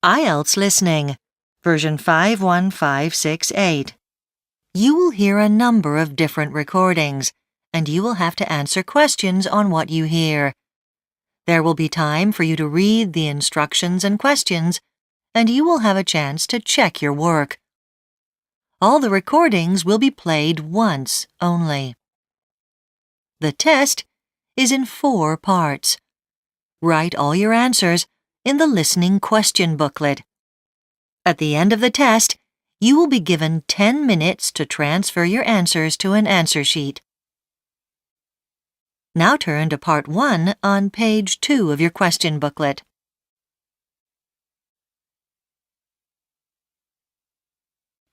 IELTS Listening, version 51568. You will hear a number of different recordings, and you will have to answer questions on what you hear. There will be time for you to read the instructions and questions, and you will have a chance to check your work. All the recordings will be played once only. The test is in 4 parts. Write all your answers in the listening question booklet. At the end of the test, you will be given 10 minutes to transfer your answers to an answer sheet. Now turn to Part 1 on page 2 of your question booklet.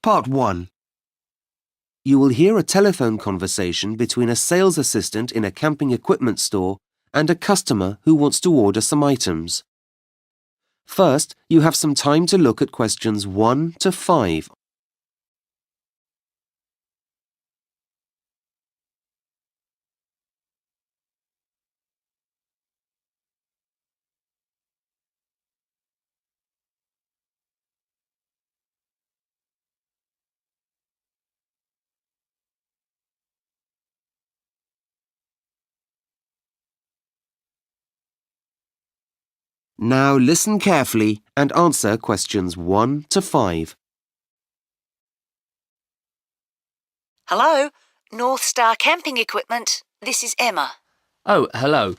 Part 1. You will hear a telephone conversation between a sales assistant in a camping equipment store and a customer who wants to order some items. First, you have some time to look at questions 1 to 5. Now listen carefully and answer questions 1 to 5. Hello, North Star Camping Equipment. This is Emma. Oh, hello.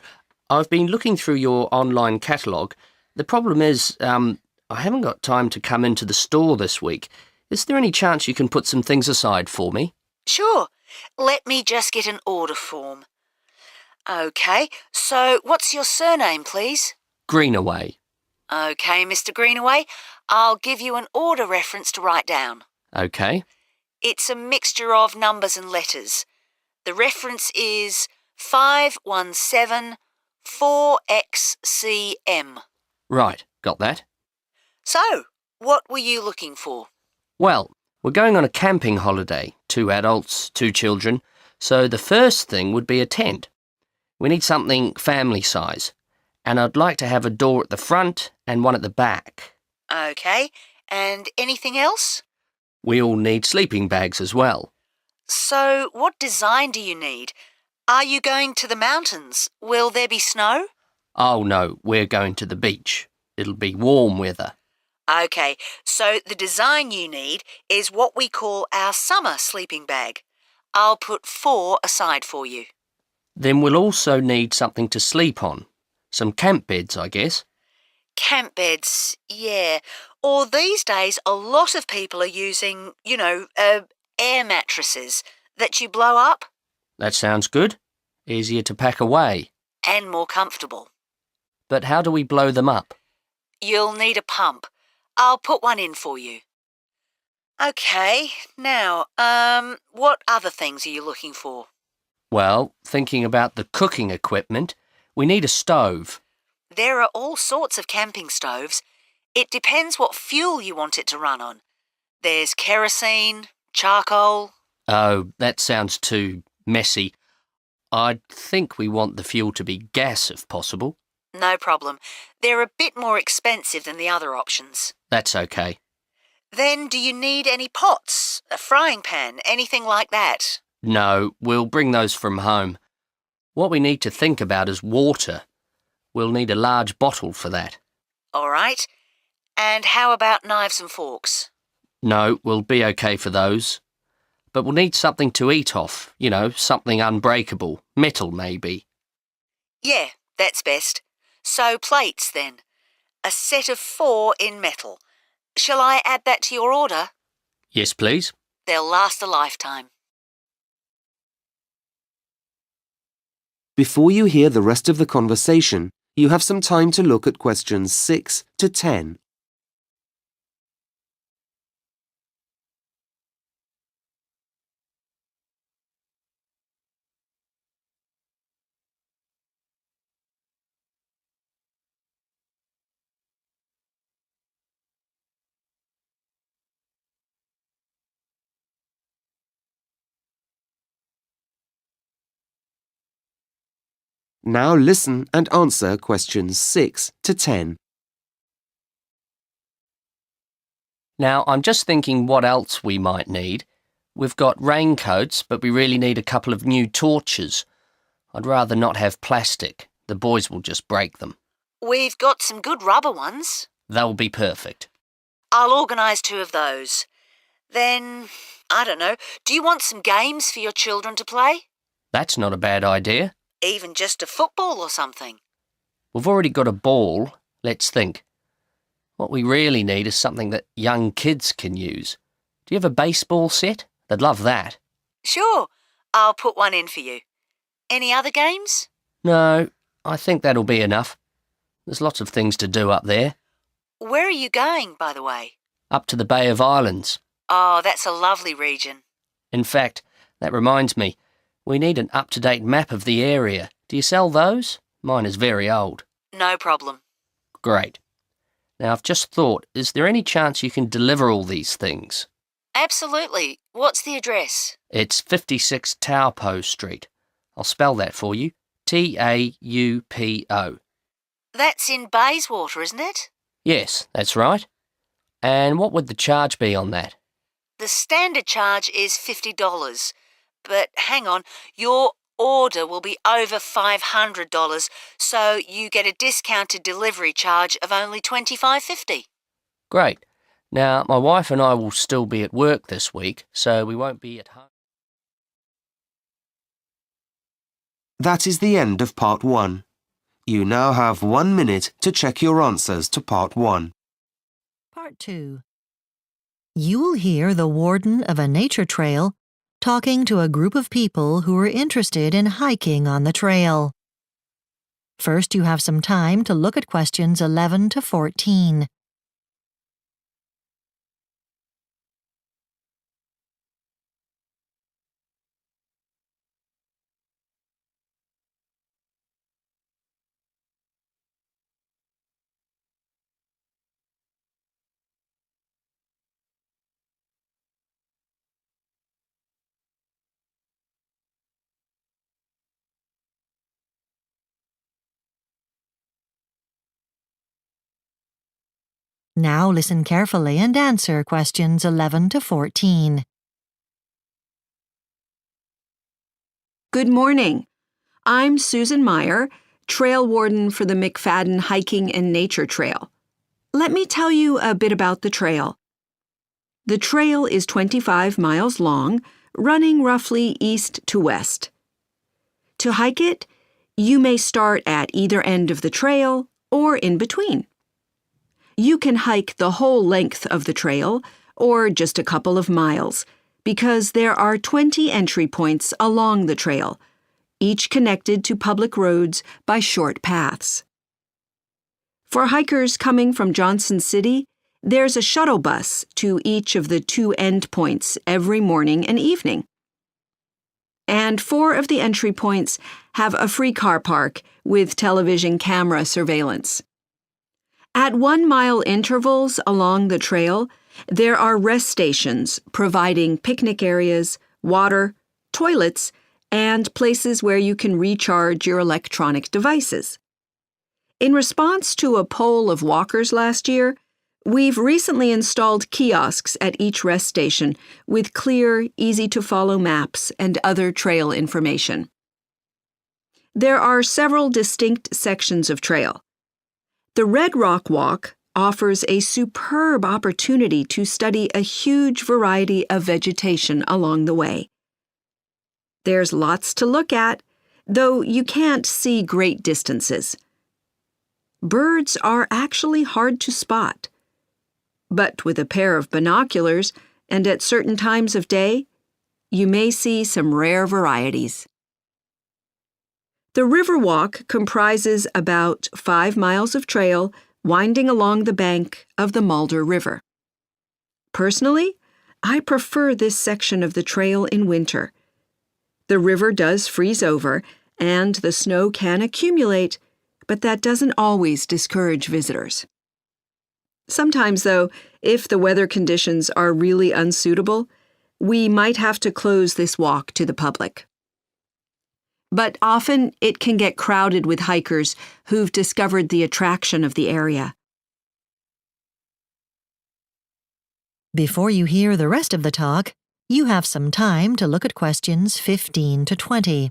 I've been looking through your online catalogue. The problem is, I haven't got time to come into the store this week. Is there any chance you can put some things aside for me? Sure. Let me just get an order form. OK, so what's your surname, please? Greenaway. OK, Mr. Greenaway, I'll give you an order reference to write down. OK. It's a mixture of numbers and letters. The reference is 5174XCM. Right, got that. So, what were you looking for? Well, we're going on a camping holiday. 2 adults, 2 children. So the first thing would be a tent. We need something family size. And I'd like to have a door at the front and one at the back. OK, and anything else? We all need sleeping bags as well. So, what design do you need? Are you going to the mountains? Will there be snow? Oh no, we're going to the beach. It'll be warm weather. OK, so the design you need is what we call our summer sleeping bag. I'll put 4 aside for you. Then we'll also need something to sleep on. Some camp beds, I guess. Camp beds, yeah. Or these days, a lot of people are using, air mattresses that you blow up. That sounds good. Easier to pack away. And more comfortable. But how do we blow them up? You'll need a pump. I'll put one in for you. OK, now, what other things are you looking for? Well, thinking about the cooking equipment, we need a stove. There are all sorts of camping stoves. It depends what fuel you want it to run on. There's kerosene, charcoal. Oh, that sounds too messy. I think we want the fuel to be gas if possible. No problem. They're a bit more expensive than the other options. That's okay. Then do you need any pots, a frying pan, anything like that? No, we'll bring those from home. What we need to think about is water. We'll need a large bottle for that. All right. And how about knives and forks? No, we'll be okay for those. But we'll need something to eat off, something unbreakable. Metal, maybe. Yeah, that's best. So plates, then. A set of 4 in metal. Shall I add that to your order? Yes, please. They'll last a lifetime. Before you hear the rest of the conversation, you have some time to look at questions 6 to 10. Now listen and answer questions 6 to 10. Now, I'm just thinking what else we might need. We've got raincoats, but we really need a couple of new torches. I'd rather not have plastic. The boys will just break them. We've got some good rubber ones. They'll be perfect. I'll organise 2 of those. Then, I don't know, do you want some games for your children to play? That's not a bad idea. Even just a football or something. We've already got a ball. Let's think. What we really need is something that young kids can use. Do you have a baseball set? They'd love that. Sure, I'll put one in for you. Any other games? No, I think that'll be enough. There's lots of things to do up there. Where are you going, by the way? Up to the Bay of Islands. Oh, that's a lovely region. In fact, that reminds me, we need an up-to-date map of the area. Do you sell those? Mine is very old. No problem. Great. Now, I've just thought, is there any chance you can deliver all these things? Absolutely. What's the address? It's 56 Taupo Street. I'll spell that for you. Taupo. That's in Bayswater, isn't it? Yes, that's right. And what would the charge be on that? The standard charge is $50. But hang on, your order will be over $500, so you get a discounted delivery charge of only $25.50. Great. Now, my wife and I will still be at work this week, so we won't be at home. That is the end of Part 1. You now have 1 minute to check your answers to Part 1. Part 2. You will hear the warden of a nature trail talking to a group of people who are interested in hiking on the trail. First, you have some time to look at questions 11 to 14. Now listen carefully and answer questions 11 to 14. Good morning. I'm Susan Meyer, trail warden for the McFadden Hiking and Nature Trail. Let me tell you a bit about the trail. The trail is 25 miles long, running roughly east to west. To hike it, you may start at either end of the trail or in between. You can hike the whole length of the trail or just a couple of miles because there are 20 entry points along the trail, each connected to public roads by short paths. For hikers coming from Johnson City, there's a shuttle bus to each of the 2 endpoints every morning and evening. And 4 of the entry points have a free car park with television camera surveillance. At 1 mile intervals along the trail, there are rest stations providing picnic areas, water, toilets, and places where you can recharge your electronic devices. In response to a poll of walkers last year, we've recently installed kiosks at each rest station with clear, easy-to-follow maps and other trail information. There are several distinct sections of trail. The Red Rock Walk offers a superb opportunity to study a huge variety of vegetation along the way. There's lots to look at, though you can't see great distances. Birds are actually hard to spot. But with a pair of binoculars and at certain times of day, you may see some rare varieties. The Riverwalk comprises about 5 miles of trail winding along the bank of the Mulder River. Personally, I prefer this section of the trail in winter. The river does freeze over and the snow can accumulate, but that doesn't always discourage visitors. Sometimes, though, if the weather conditions are really unsuitable, we might have to close this walk to the public. But often it can get crowded with hikers who've discovered the attraction of the area. Before you hear the rest of the talk, you have some time to look at questions 15 to 20.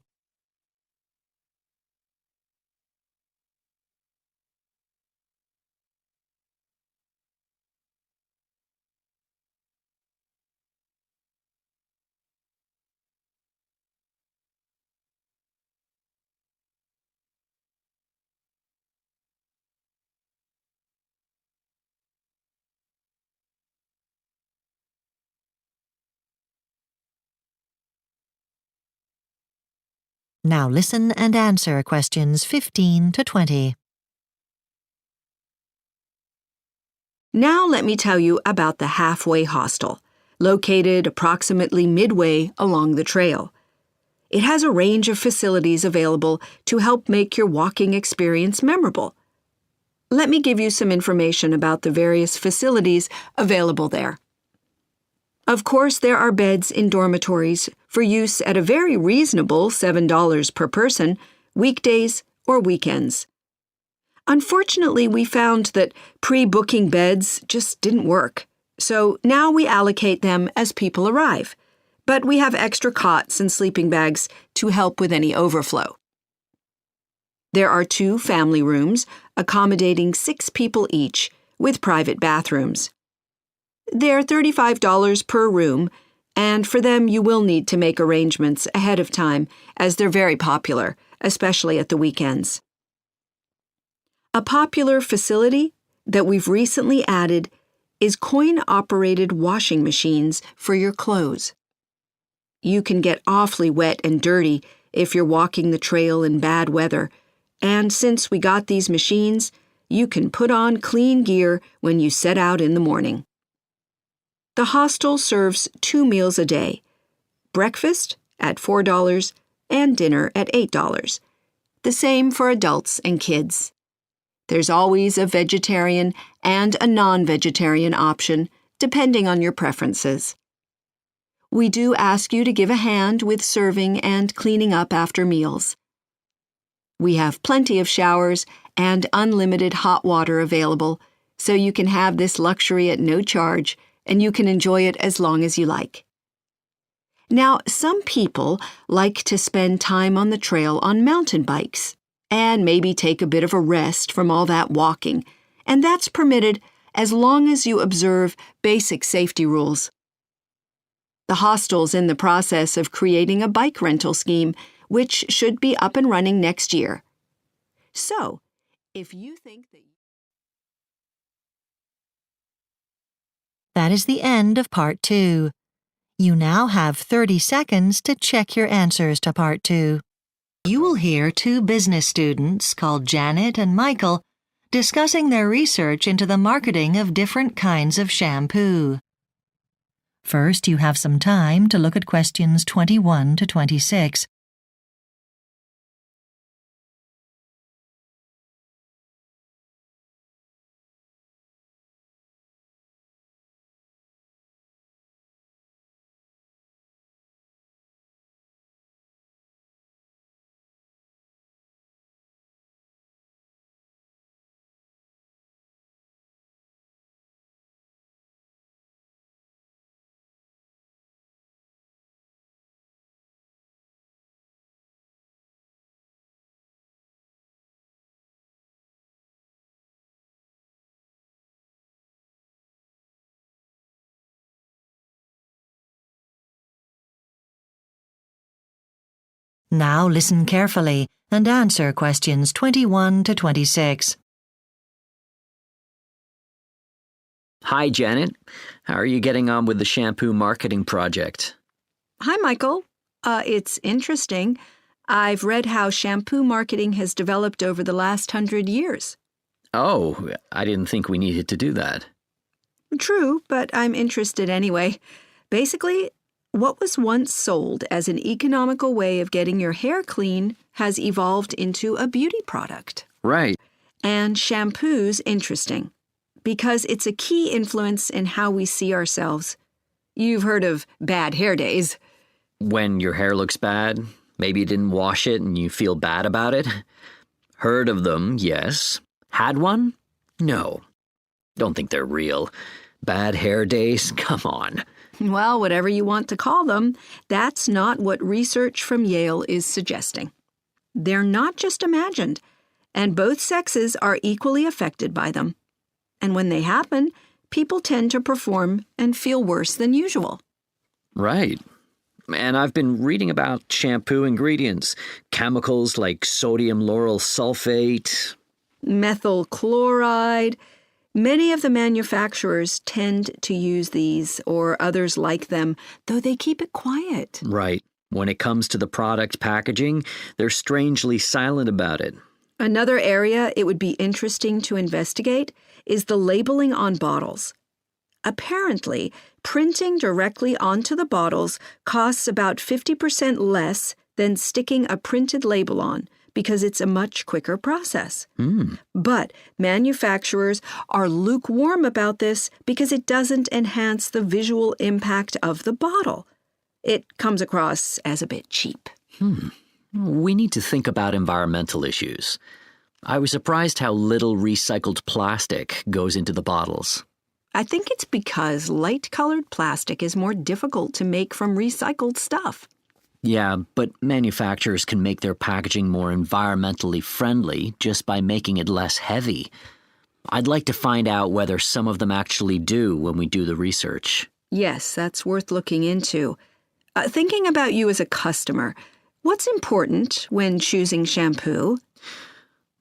Now listen and answer questions 15 to 20. Now let me tell you about the Halfway Hostel, located approximately midway along the trail. It has a range of facilities available to help make your walking experience memorable. Let me give you some information about the various facilities available there. Of course, there are beds in dormitories for use at a very reasonable $7 per person, weekdays or weekends. Unfortunately, we found that pre-booking beds just didn't work, so now we allocate them as people arrive. But we have extra cots and sleeping bags to help with any overflow. There are 2 family rooms accommodating 6 people each, with private bathrooms. They're $35 per room, and for them you will need to make arrangements ahead of time, as they're very popular, especially at the weekends. A popular facility that we've recently added is coin-operated washing machines for your clothes. You can get awfully wet and dirty if you're walking the trail in bad weather, and since we got these machines, you can put on clean gear when you set out in the morning. The hostel serves 2 meals a day, breakfast at $4 and dinner at $8. The same for adults and kids. There's always a vegetarian and a non-vegetarian option, depending on your preferences. We do ask you to give a hand with serving and cleaning up after meals. We have plenty of showers and unlimited hot water available, so you can have this luxury at no charge, and you can enjoy it as long as you like. Now, some people like to spend time on the trail on mountain bikes and maybe take a bit of a rest from all that walking, and that's permitted as long as you observe basic safety rules. The hostel's in the process of creating a bike rental scheme, which should be up and running next year. So, if you think that... That is the end of Part 2. You now have 30 seconds to check your answers to Part 2. You will hear 2 business students called Janet and Michael discussing their research into the marketing of different kinds of shampoo. First, you have some time to look at questions 21 to 26. Now listen carefully and answer questions 21 to 26. Hi, Janet. How are you getting on with the shampoo marketing project? Hi, Michael. It's interesting. I've read how shampoo marketing has developed over the last 100 years. Oh, I didn't think we needed to do that. True, but I'm interested anyway. Basically, what was once sold as an economical way of getting your hair clean has evolved into a beauty product. Right. And shampoo's interesting because it's a key influence in how we see ourselves. You've heard of bad hair days. When your hair looks bad, maybe you didn't wash it and you feel bad about it. Heard of them, yes. Had one? No. Don't think they're real. Bad hair days? Come on. Well, whatever you want to call them, that's not what research from Yale is suggesting. They're not just imagined, and both sexes are equally affected by them. And when they happen, people tend to perform and feel worse than usual. Right. And I've been reading about shampoo ingredients, chemicals like sodium lauryl sulfate, Methyl chloride. Many of the manufacturers tend to use these or others like them, though they keep it quiet. Right. When it comes to the product packaging, they're strangely silent about it. Another area it would be interesting to investigate is the labeling on bottles. Apparently, printing directly onto the bottles costs about 50% less than sticking a printed label on because it's a much quicker process. But manufacturers are lukewarm about this because it doesn't enhance the visual impact of the bottle. It comes across as a bit cheap. We need to think about environmental issues. I was surprised how little recycled plastic goes into the bottles. I think it's because light-colored plastic is more difficult to make from recycled stuff. Yeah, but manufacturers can make their packaging more environmentally friendly just by making it less heavy. I'd like to find out whether some of them actually do when we do the research. Yes, that's worth looking into. Thinking about you as a customer, what's important when choosing shampoo?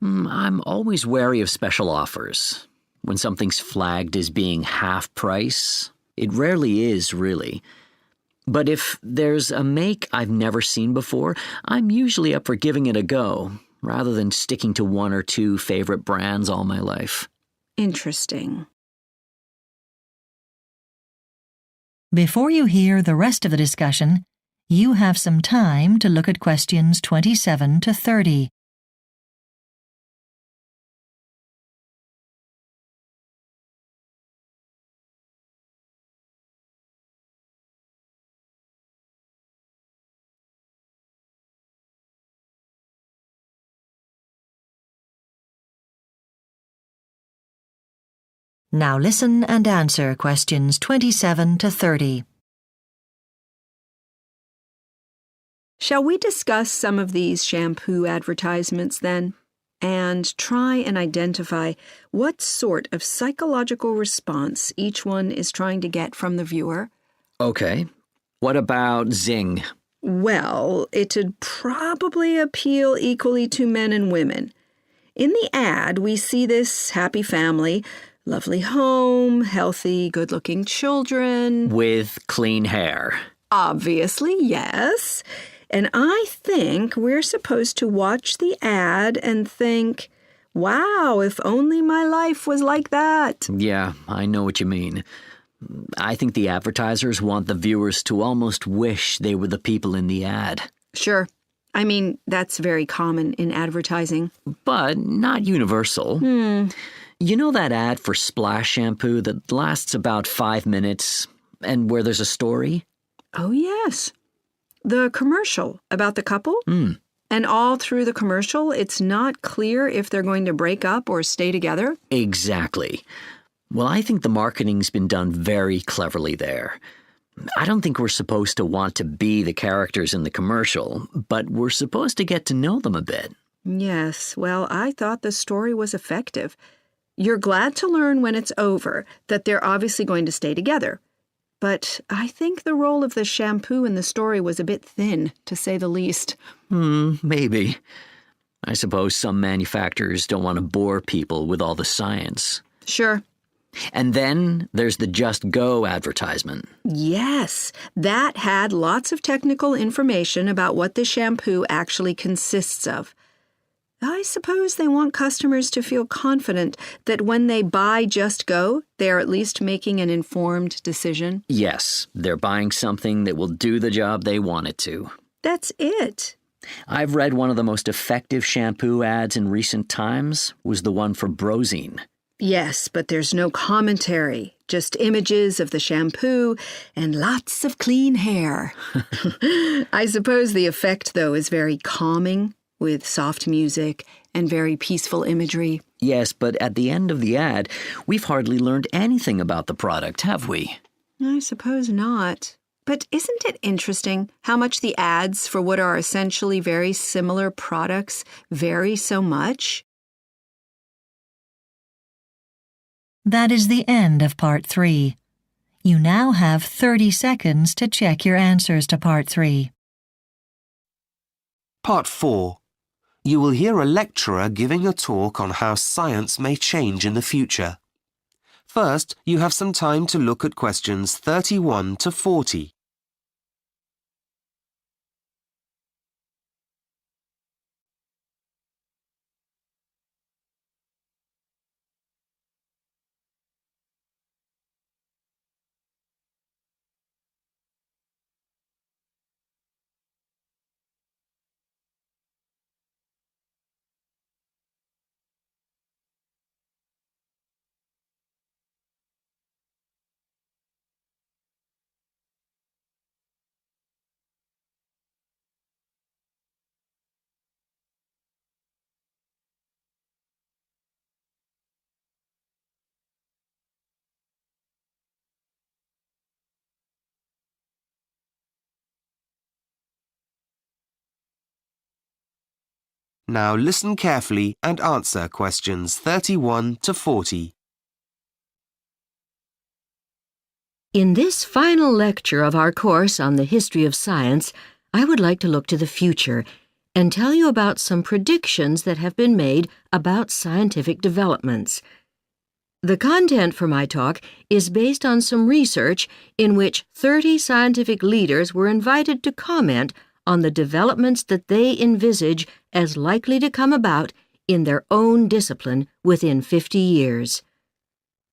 I'm always wary of special offers. When something's flagged as being half price, it rarely is, really. But if there's a make I've never seen before, I'm usually up for giving it a go, rather than sticking to one or two favorite brands all my life. Interesting. Before you hear the rest of the discussion, you have some time to look at questions 27 to 30. Now listen and answer questions 27 to 30. Shall we discuss some of these shampoo advertisements then? And try and identify what sort of psychological response each one is trying to get from the viewer? Okay. What about Zing? Well, it'd probably appeal equally to men and women. In the ad, we see this happy family, lovely home, healthy, good-looking children. With clean hair. Obviously, yes. And I think we're supposed to watch the ad and think, wow, if only my life was like that. Yeah, I know what you mean. I think the advertisers want the viewers to almost wish they were the people in the ad. Sure. I mean, that's very common in advertising. But not universal. You know that ad for Splash shampoo that lasts about 5 minutes and where there's a story? Oh, yes. The commercial about the couple? And all through the commercial, it's not clear if they're going to break up or stay together? Exactly. Well, I think the marketing's been done very cleverly there. I don't think we're supposed to want to be the characters in the commercial, but we're supposed to get to know them a bit. Yes, well, I thought the story was effective. You're glad to learn when it's over that they're obviously going to stay together. But I think the role of the shampoo in the story was a bit thin, to say the least. Maybe. I suppose some manufacturers don't want to bore people with all the science. Sure. And then there's the Just Go advertisement. Yes, that had lots of technical information about what the shampoo actually consists of. I suppose they want customers to feel confident that when they buy Just Go, they are at least making an informed decision. Yes, they're buying something that will do the job they want it to. That's it. I've read one of the most effective shampoo ads in recent times was the one for Brozine. Yes, but there's no commentary, just images of the shampoo and lots of clean hair. I suppose the effect, though, is very calming. with soft music and very peaceful imagery. Yes, but at the end of the ad, we've hardly learned anything about the product, have we? I suppose not. But isn't it interesting how much the ads for what are essentially very similar products vary so much? That is the end of Part 3. You now have 30 seconds to check your answers to Part 3. Part 4. You will hear a lecturer giving a talk on how science may change in the future. First, you have some time to look at questions 31 to 40. Now listen carefully and answer questions 31 to 40. In this final lecture of our course on the history of science, I would like to look to the future and tell you about some predictions that have been made about scientific developments. The content for my talk is based on some research in which 30 scientific leaders were invited to comment on the developments that they envisage as likely to come about in their own discipline within 50 years.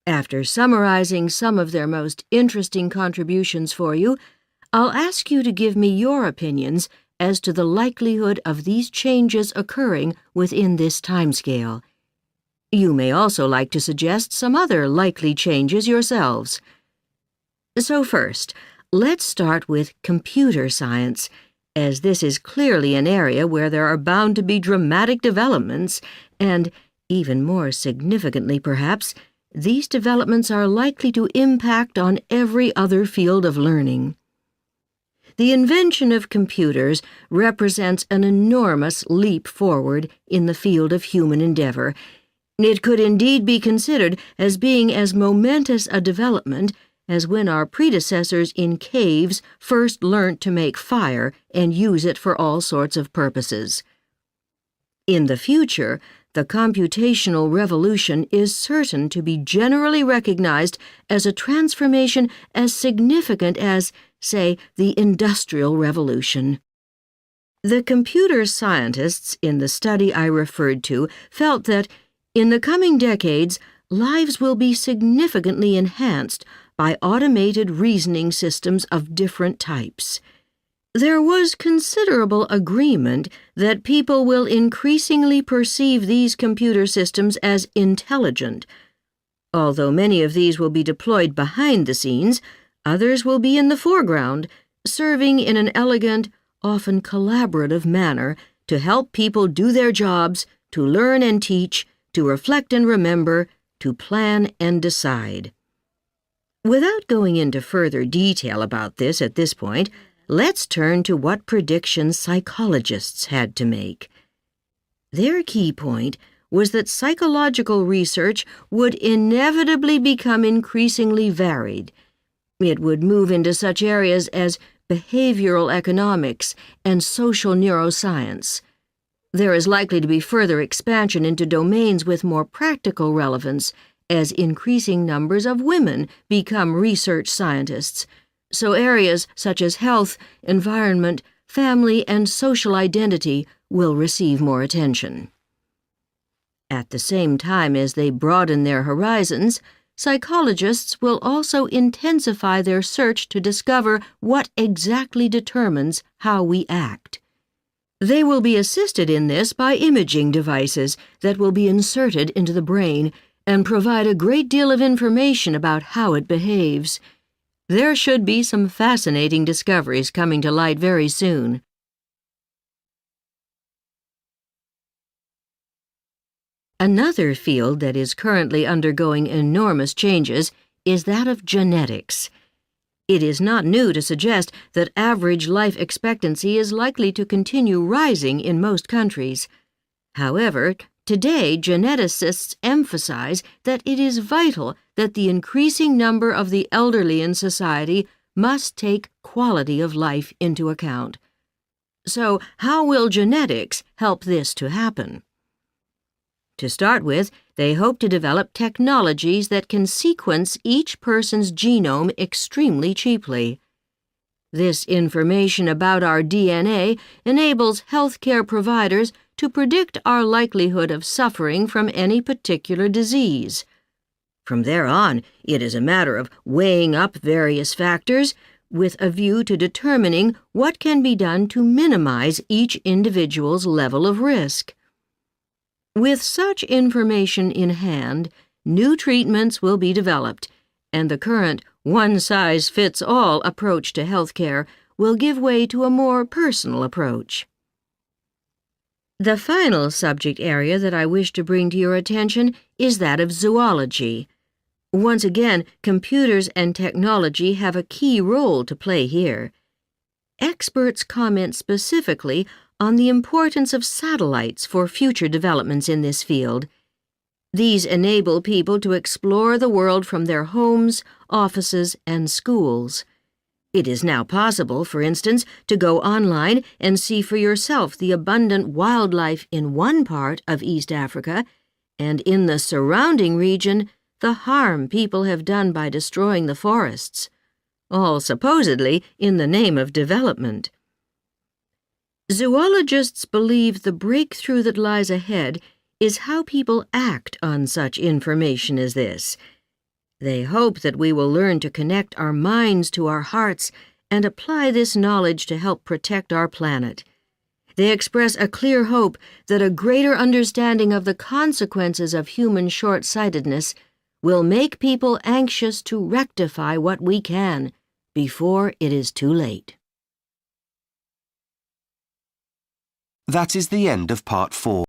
After summarizing some of their most interesting contributions for you, I'll ask you to give me your opinions as to the likelihood of these changes occurring within this timescale. You may also like to suggest some other likely changes yourselves. So first, let's start with computer science, as this is clearly an area where there are bound to be dramatic developments, and, even more significantly perhaps, these developments are likely to impact on every other field of learning. The invention of computers represents an enormous leap forward in the field of human endeavor. It could indeed be considered as being as momentous a development as when our predecessors in caves first learnt to make fire and use it for all sorts of purposes. In the future, the computational revolution is certain to be generally recognized as a transformation as significant as, say, the Industrial Revolution. The computer scientists in the study I referred to felt that, in the coming decades, lives will be significantly enhanced by automated reasoning systems of different types. There was considerable agreement that people will increasingly perceive these computer systems as intelligent. Although many of these will be deployed behind the scenes, others will be in the foreground, serving in an elegant, often collaborative manner to help people do their jobs, to learn and teach, to reflect and remember, to plan and decide. Without going into further detail about this at this point, let's turn to what predictions psychologists had to make. Their key point was that psychological research would inevitably become increasingly varied. It would move into such areas as behavioral economics and social neuroscience. There is likely to be further expansion into domains with more practical relevance as increasing numbers of women become research scientists, so areas such as health, environment, family, and social identity will receive more attention. At the same time as they broaden their horizons, psychologists will also intensify their search to discover what exactly determines how we act. They will be assisted in this by imaging devices that will be inserted into the brain and provide a great deal of information about how it behaves. There should be some fascinating discoveries coming to light very soon. Another field that is currently undergoing enormous changes is that of genetics. It is not new to suggest that average life expectancy is likely to continue rising in most countries. However, today geneticists emphasize that it is vital that the increasing number of the elderly in society must take quality of life into account. So, how will genetics help this to happen? To start with, they hope to develop technologies that can sequence each person's genome extremely cheaply. This information about our DNA enables healthcare providers to predict our likelihood of suffering from any particular disease. From there on, it is a matter of weighing up various factors with a view to determining what can be done to minimize each individual's level of risk. With such information in hand, new treatments will be developed, and the current one-size-fits-all approach to healthcare will give way to a more personal approach. The final subject area that I wish to bring to your attention is that of zoology. Once again, computers and technology have a key role to play here. Experts comment specifically on the importance of satellites for future developments in this field. These enable people to explore the world from their homes, offices, and schools. It is now possible, for instance, to go online and see for yourself the abundant wildlife in one part of East Africa, and in the surrounding region, the harm people have done by destroying the forests, all supposedly in the name of development. Zoologists believe the breakthrough that lies ahead is how people act on such information as this. They hope that we will learn to connect our minds to our hearts and apply this knowledge to help protect our planet. They express a clear hope that a greater understanding of the consequences of human short-sightedness will make people anxious to rectify what we can before it is too late. That is the end of part 4.